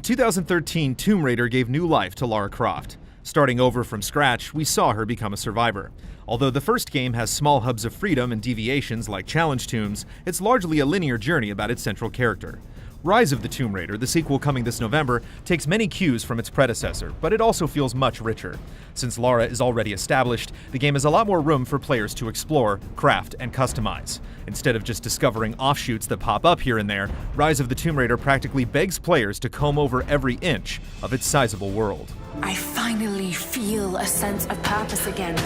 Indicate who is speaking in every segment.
Speaker 1: 2013, Tomb Raider gave new life to Lara Croft. Starting over from scratch, we saw her become a survivor. Although the first game has small hubs of freedom and deviations like challenge tombs, it's largely a linear journey about its central character. Rise of the Tomb Raider, the sequel coming this November, takes many cues from its predecessor, but it also feels much richer. Since Lara is already established, the game has a lot more room for players to explore, craft, and customize. Instead of just discovering offshoots that pop up here and there, Rise of the Tomb Raider practically begs players to comb over every inch of its sizable world.
Speaker 2: I finally feel a sense of purpose again.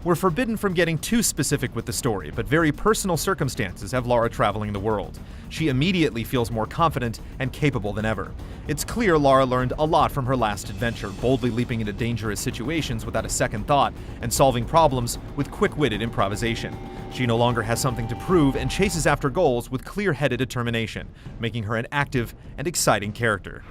Speaker 1: We're forbidden from getting too specific with the story, but very personal circumstances have Lara traveling the world. She immediately feels more confident and capable than ever. It's clear Lara learned a lot from her last adventure, boldly leaping into dangerous situations without a second thought and solving problems with quick-witted improvisation. She no longer has something to prove and chases after goals with clear-headed determination, making her an active and exciting character.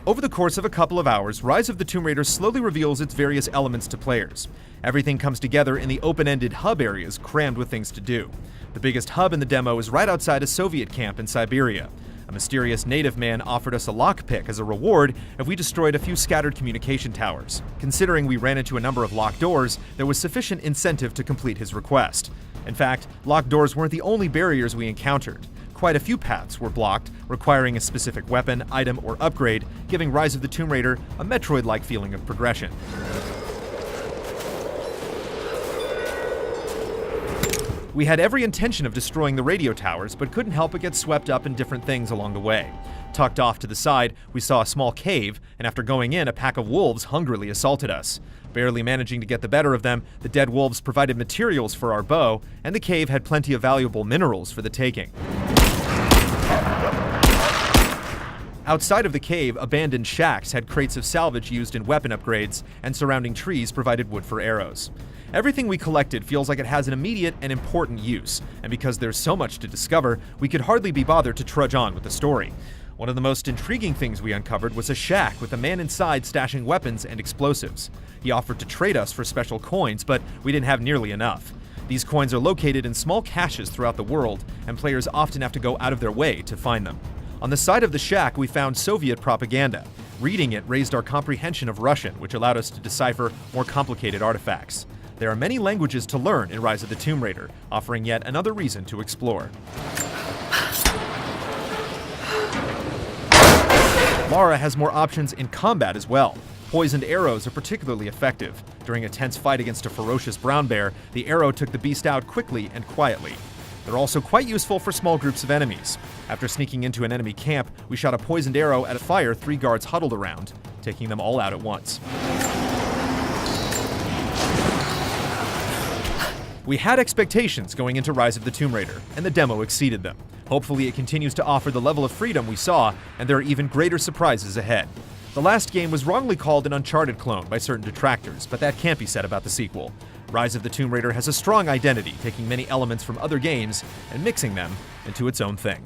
Speaker 1: Over the course of a couple of hours, Rise of the Tomb Raider slowly reveals its various elements to players. Everything comes together in the open-ended hub areas crammed with things to do. The biggest hub in the demo is right outside a Soviet camp in Siberia. A mysterious native man offered us a lockpick as a reward if we destroyed a few scattered communication towers. Considering we ran into a number of locked doors, there was sufficient incentive to complete his request. In fact, locked doors weren't the only barriers we encountered. Quite a few paths were blocked, requiring a specific weapon, item, or upgrade, giving Rise of the Tomb Raider a Metroid-like feeling of progression. We had every intention of destroying the radio towers, but couldn't help but get swept up in different things along the way. Tucked off to the side, we saw a small cave, and after going in, a pack of wolves hungrily assaulted us. Barely managing to get the better of them, the dead wolves provided materials for our bow, and the cave had plenty of valuable minerals for the taking. Outside of the cave, abandoned shacks had crates of salvage used in weapon upgrades, and surrounding trees provided wood for arrows. Everything we collected feels like it has an immediate and important use, and because there's so much to discover, we could hardly be bothered to trudge on with the story. One of the most intriguing things we uncovered was a shack with a man inside stashing weapons and explosives. He offered to trade us for special coins, but we didn't have nearly enough. These coins are located in small caches throughout the world, and players often have to go out of their way to find them. On the side of the shack, we found Soviet propaganda. Reading it raised our comprehension of Russian, which allowed us to decipher more complicated artifacts. There are many languages to learn in Rise of the Tomb Raider, offering yet another reason to explore. Lara has more options in combat as well. Poisoned arrows are particularly effective. During a tense fight against a ferocious brown bear, the arrow took the beast out quickly and quietly. They're also quite useful for small groups of enemies. After sneaking into an enemy camp, we shot a poisoned arrow at a fire 3 guards huddled around, taking them all out at once. We had expectations going into Rise of the Tomb Raider, and the demo exceeded them. Hopefully it continues to offer the level of freedom we saw, and there are even greater surprises ahead. The last game was wrongly called an Uncharted clone by certain detractors, but that can't be said about the sequel. Rise of the Tomb Raider has a strong identity, taking many elements from other games and mixing them into its own thing.